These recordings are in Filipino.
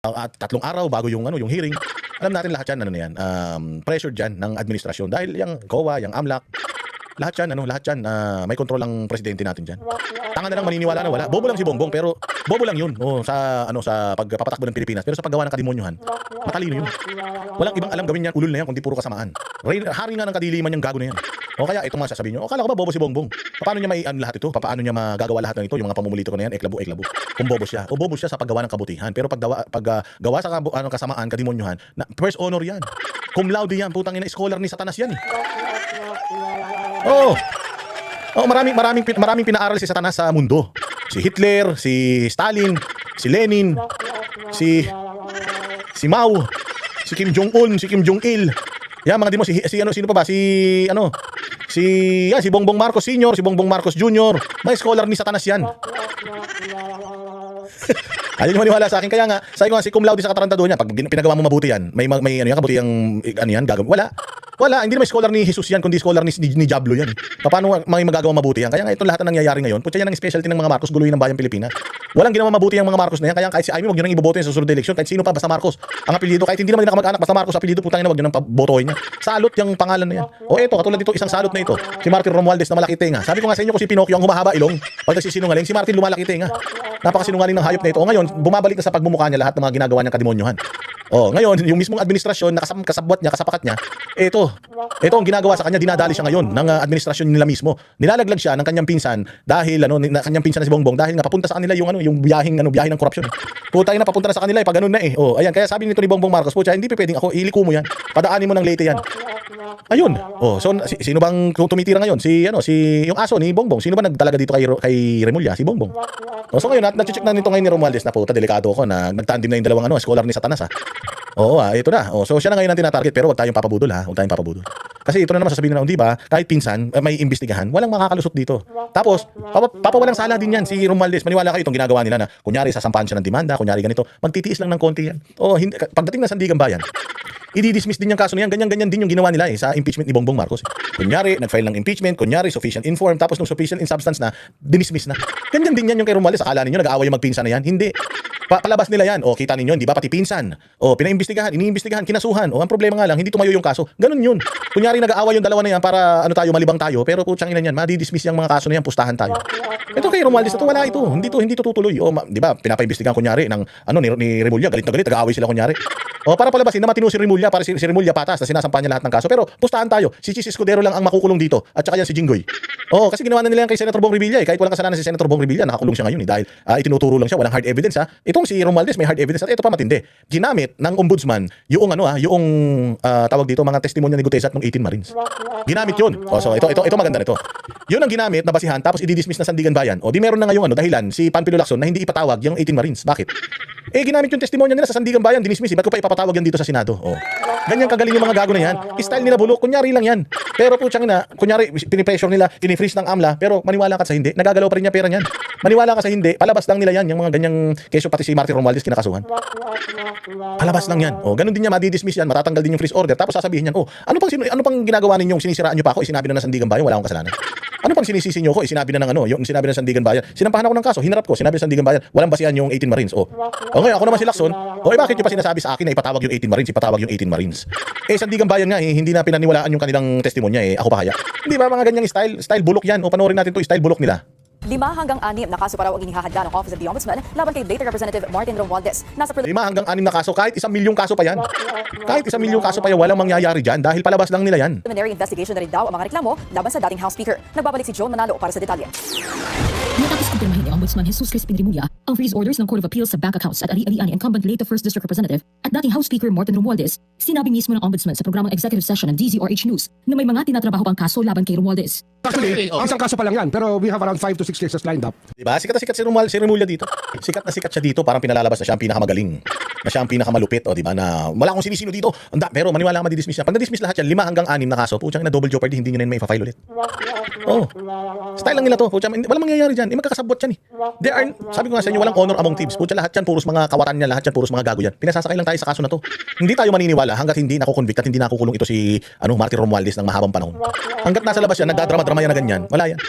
At 3 araw bago yung ano, yung hearing. Alam natin lahat 'yan ano na 'yan, pressure diyan ng administrasyon dahil yang COA, yang AMLAC, lahat 'yan ano, lahat 'yan may kontrol ang presidente natin diyan. Tanga na lang maniniwala na wala. Bobo lang si Bongbong pero bobo lang 'yun. Oh, sa ano sa pagpapatakbo ng Pilipinas pero sa paggawa ng kademonyohan, matalino 'yun. Walang ibang alam gawin yan ulol na yan kundi puro kasamaan. Hari nga ng kadiliman yung gago na yan. O kaya itong mga sasabihin nyo, akala ko ba bobo si Bongbong? Paano niya may lahat ito? Paano niya magagawa lahat ng ito? Yung mga pamumulito ko na yan, eklabo. Kung bobo siya. O bobo siya sa paggawa ng kabutihan. Pero gawa sa kasamaan, kadimonyohan, na first honor yan. Cum laude yan, putang ina, scholar ni Satanas yan eh. Oo. Oh, maraming pinaaral si Satanas sa mundo. Si Hitler, si Stalin, si Lenin, si Mao, si Kim Jong-un, si Kim Jong-il. Yan mga demo si sino pa ba? Si Bongbong Marcos Sr., si Bongbong Marcos Jr. May scholar ni Satanas yan. Ayaw maniwala sa akin kaya nga sabi ko nga si cum laude sa katarantado niya pag pinagawa mo mabuti yan may ano yan kabuti ang ano yan gagawin wala hindi naman scholar ni Jesus yan kundi scholar ni Diablo yan. Paano may magagawa mabuti yan kaya nga ito lahat ng nangyayari ngayon putya yan ang specialty ng mga Marcos guluhin ng bayang Pilipinas. Walang ginawa mabuti ang mga Marcos na yan kaya kahit si Amy wag niyo nang iboboto yan sa susunod na eleksyon kahit sino pa basta Marcos ang apelyido kahit hindi naman kamag-anak basta Marcos apelyido putang ina wag niyo nang botohin niya. Salot yung pangalan na yan. O eto katulad dito isang salot na ito si Martin Romualdez na malaki tenga. Sabi ko nga sa inyo ko si Pinocchio ang humahaba ilong pag nagsisinungaling si Martin lumalaki tenga. Napakasinungaling ng hayop na ito. O ngayon bumabalik na sa pagmumukha niya lahat ng mga ginagawa niyang kademonyohan. Oh, ngayon yung mismong administrasyon na kasabwat niya, kasapakat niya, ito ang ginagawa sa kanya, dinadali siya ngayon ng administrasyon nila mismo. Nilalaglag siya ng kanyang pinsan dahil kanyang pinsan na si Bongbong dahil nga papunta sa kanila yung biyahing ng korupsyon. Putay na papunta na sa kanila pag ganun na eh. Oh, ayan kaya sabi nito ni Bongbong Marcos, putya, hindi pwedeng ako iliko mo yan. Padaanin mo ng Leyte yan. Ayun. Oh, so sino bang tumitira ngayon? Si yung aso ni Bongbong. Sino ba nagtalaga dito kay Remulla? Si Bongbong. Oh, so ngayon na-check na nito ngayon ni Romualdez na puta, delikado ako na nagtandim na yung dalawang scholar ni Satanas ha. Oo, ito na. Oh, so siya na ngayon ang tinatarget pero wag tayong papabudol ha. Wag tayong papabudol. Kasi ito na naman sasabihin na di ba, kahit pinsan may imbestigahan, walang makakalusot dito. Tapos papawalang sala din yan si Romualdez. Maniwala kayo itong ginagawa nila na kunyari sasampahan siya ng demanda, kunyari ganito, magtitiis lang ng konti yan. Oh, pagdating na Sandigan Bayan, i-dismiss din yung kaso na yan. Ganyan din yung ginawa nila sa impeachment ni Bongbong Marcos. Kunyari, nag-file ng impeachment, kunyari, sufficient in form, tapos nung sufficient in substance na, dinismiss na. Ganyan din yan yung kay Romualdez. Akala ninyo, nag-aaway yung magpinsan na yan? Hindi. Palabas nila yan. O, kita ninyo, di ba? Pati pinsan. O, iniimbestigahan, kinasuhan. O, ang problema nga lang, hindi tumayo yung kaso. Ganun yun. Kunyari, nag-aaway yung dalawa na yan para, malibang tayo. Pero, putsang ina yan, madi-dismiss yung mga kaso na yan, pustahan tayo. Ito kay Romualdez, ito wala ito. Hindi to tutuloy. O, di ba? Pinapaimbestigahan kunyari ng, ni Remulla, galit na galit, nag-aaway sila kunyari. O, para palabasin na matino si Remulla, para si Remulla patas na sinasampahan niya lahat ng kaso. Pero pustahan tayo. Si Chis Escudero lang ang makukulong dito at saka yan si Jinggoy. Oh, kasi ginawa na nila yan kay Senator Bong Revilla kahit walang kasalanan si Senator Bong Revilla, nakakulong siya ngayon dahil itinuturo lang siya, walang hard evidence ha. Itong si Romualdez may hard evidence at ito pa matindi. Ginamit ng ombudsman yung tawag dito mga testimonya ni Gutesa at ng 18 Marines. Ginamit 'yun. Oh, so ito maganda nito. 'Yun ang ginamit na basihan tapos i-dismiss na Sandigan Bayan. O di meron na ngayong dahilan si Panfilo Lacson na hindi ipatawag yung 18 Marines. Bakit? Ginamit yung testimonya nila sa Sandigan Bayan, dinismiss. Ba't ko pa ipapatawag yan dito sa Senado? Oh. Ganyan kagaling yung mga gago na yan. Style nila bulok, kunyari lang yan. Pero putsang na, kunyari pinipressure nila, pinifreeze ng AMLA, pero maniwala ka sa hindi, nagagalaw pa rin niya pera niyan. Maniwala ka sa hindi, palabas lang nila yan, yung mga ganyang keso pati si Martin Romualdez kinakasuhan. Palabas lang yan. Oh, ganun din niya, madi-dismiss yan, matatanggal din yung freeze order, tapos sasabihin niyan, ano pang ginagawa ninyong sinisiraan niyo pa ako, sinabi na ng Sandigan Bayan, wala akong kasalanan. Ano pang sinisisi niyo ko, sinabi na ng yung sinabi ng Sandigan Bayan, sinampahan ako ng kaso, hinarap ko, sinabi ng Sandigan Bayan, walang basihan yung 18 Marines. Oh. Ngayon ako naman si Lacson, bakit niyo pa sinasabi sa akin na ipatawag yung 18 Marines, ipatawag yung 18 Marines? Sandigan Bayan nga hindi na pinaniwalaan yung kanilang testimonya ako pa kaya. Hindi ba mga ganyang style bulok yan? O panoorin natin to, style bulok nila. 5 hanggang 6 na kaso pa raw ang inihahanda ng Office of the Ombudsman laban kay Leyte Representative Martin Romualdez. 5 hanggang 6 na kaso, kahit 1 milyong kaso pa yan. Kahit 1 milyong kaso pa yan, walang mangyayari dyan dahil palabas lang nila yan. Preliminary investigation na rin daw ang mga reklamo laban sa dating House Speaker. Nagbabalik si Joan Manalo para sa detalye. Matapos kumpirmahin ni Ombudsman Jesus Crispin Remulla ang freeze orders ng Court of Appeals sa bank accounts at ari-arian ni incumbent Leyte 1st District Representative at dating House Speaker Martin Romualdez, sinabi mismo ng Ombudsman sa programang executive session ng DZRH News na may mga tinatrabaho pang kaso laban kay Romualdez. Actually, ang isang kaso pa lang yan, pero we have around 5 to 6 cases lined up. Diba? Sikat na sikat si Remulla dito. Sikat na sikat siya dito, parang pinalalabas na siya ang pinakamagaling. Na siya ang pinakamalupit, diba? Na wala akong sinisino dito. Pero maniwala ka madi-dismiss niya. Pag na-dismiss lahat yan, 5 hanggang 6 na kaso, putsang na double jeopardy, hindi nyo na may pa-file ulit. Oh. Style lang nila to, putsang, walang mangyayari dyan. Magkakasabot yan eh. Sabi ko nga sa inyo, walang honor among thieves. Putsang lahat yan, puros mga kawatan niya, lahat yan, puros mga gago yan. Pinasasakay lang tayo sa kaso na to. Hindi tayo maniniwala hanggat hindi nakukonvict at hindi nakukulong ito si Martin Romualdez ng mahabang panahon. Hanggat nasa labas yan, nagdadrama-drama yan na ganyan, wala yan.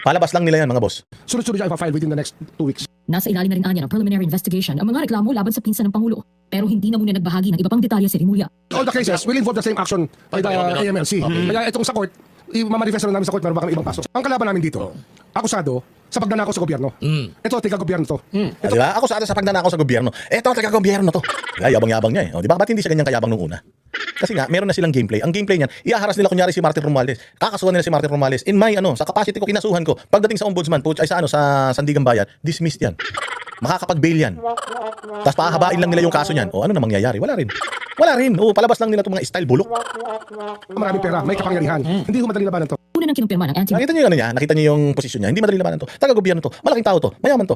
Palabas lang nila yan mga boss. Sunod-sunod siya ipa-file within the next 2 weeks. Nasa ilalim na rin anya ng preliminary investigation ang mga reklamo laban sa pinsan ng Pangulo. Pero hindi na muna nagbahagi ng iba pang detalye si Rimulya. All the cases will involve the same action by the AMLC. Kaya itong sa court, i-manifest na namin sa court, meron ba kami ibang kaso. Ang kalaban namin dito, akusado sa pagnanakaw sa gobyerno. Ito, taga-gobyerno to. Di ba? Ako sa pagnanakaw sa gobyerno. Eto, taga-gobyerno to. Yabang-yabang niya eh. O, di ba? Ba't hindi siya ganyan kayabang nung una? Kasi nga, meron na silang gameplay. Ang gameplay niyan, iaharas nila kunyari si Martin Romualdez. Kakasuhan nila si Martin Romualdez. In my, sa capacity ko, kinasuhan ko. Pagdating sa ombudsman, sa Sandigan Bayan, dismissed yan. Makakapag-bail yan. Tapos pahabain lang nila yung kaso niyan. O, ano na mangyayari? Wala rin. Wala rin. O, palabas lang nila itong mga style bulok. Maraming pera, may kapangyarihan. Hindi ko madali labanan to. Una nang kinumpirma ng anti Nakita niyo yung ano niya? Nakita niyo yung posisyon niya? Hindi madali labanan to. Taga-gobyerno to. Malaking tao to. Mayaman to.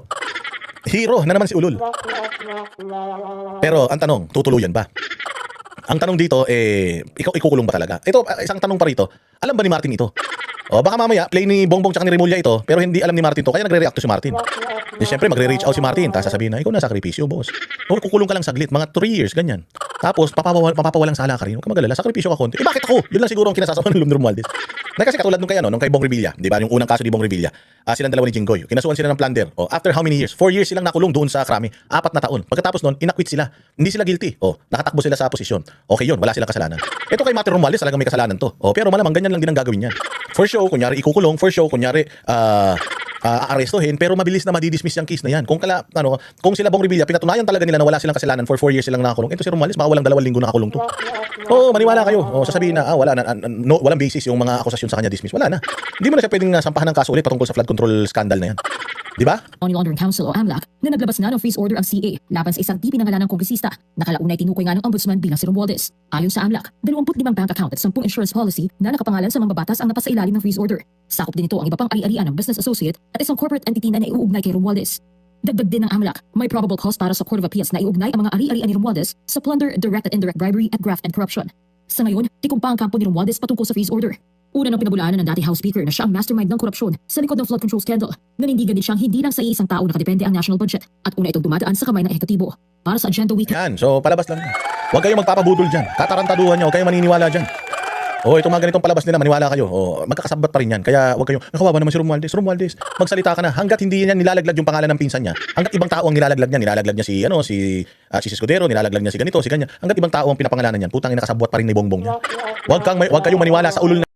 Hero na naman si Ulul. Pero ang tanong, tutuluyan ba? Ang tanong dito, ikaw ikukulong ba talaga? Ito, isang tanong pa rito. Alam ba ni Martin ito? O baka mamaya, play ni Bongbong tsaka ni Rimulya ito, pero hindi alam ni Martin to, kaya nagre-react to si Martin. Di syempre, magre-reach out si Martin, tapos sasabihin na, ikaw na sakripisyo, boss. O kukulong ka lang saglit, mga 3 years, ganyan. Tapos, papawalang sala ka rin. Huwag ka magalala, sakripisyo ka konti. Bakit ako? Yun lang siguro ang kinasasawa ng Romualdez. Na kasi katulad nung kay, nung kay Bong Revilla, di ba? Yung unang kaso ni Bong Revilla. Silang dalawa ni Jinggoy. Kinasuhan sila ng plunder. After how many years? 4 years silang nakulong doon sa Krami. 4 na taon. Pagkatapos noon, inakwit sila. Hindi sila guilty. Nakatakbo sila sa posisyon. Okay yun, wala silang kasalanan. Ito kay Martin Romualdez, talagang may kasalanan to. Pero malamang ganyan lang din ang gagawin niya. For show, kunyari ikukulong. For show, kunyari aarestuhin, pero mabilis na madidismiss yung case na yan. Kung sila Bong Revilla, pinatunayan talaga nila na wala silang kasalanan for 4 years silang nakakulong. Ito si Romualdez, baka walang 2 linggo nakakulong to. Maniwala kayo. Sasabihin na, walang basis yung mga akusasyon sa kanya dismiss. Wala na. Hindi mo na siya pwedeng sampahan ng kaso ulit patungkol sa flood control scandal na yan. Di ba? Money Laundering Council o AMLAC na naglabas na ng freeze order ang CA laban sa isang di pinangalan ng kongresista na kalaunay tinukoy nga ng ombudsman bilang si Romualdez. Ayon sa AMLAC, 25 bank account at 10 insurance policy na nakapangalan sa mga batas ang napasa ilalim ng freeze order. Sakop din ito ang iba pang ari-arian ng business associate at isang corporate entity na naiuugnay kay Romualdez. Dagdag din ng AMLAC, may probable cause para sa Court of Appeals na iugnay ang mga ari-arian ni Romualdez sa plunder, direct at indirect bribery at graft and corruption. Sa ngayon, tikom pa ang kampo ni Romualdez patungkol sa freeze order. Una nang pinabulaanan ng dating House Speaker na siya ang mastermind ng korupsyon sa likod ng flood control scandal. Nanindigan din siyang hindi lang sa iisang tao nakadepende ang national budget at una itong dumadaan sa kamay ng ehekutibo. Para sa Agenda Week. Yan, so palabas lang. Huwag kayong magpapabudol dyan. Katarantaduhan nyo, huwag kayong maniniwala dyan. Itong mga ganitong palabas nila, maniwala kayo. Magkakasabat pa rin yan. Kaya huwag kayong, nakawawa naman si Romualdez. Magsalita ka na. Hanggat hindi niya nilalaglag yung pangalan ng pinsan niya, hanggat ibang tao ang nilalaglag niya si Escudero, nilalaglag niya si ganito, si ganyan. Hanggat ibang tao ang pinapangalanan niyan, putang ina kasabwat pa rin ni Bongbong niya. Huwag kayong maniwala sa ulol na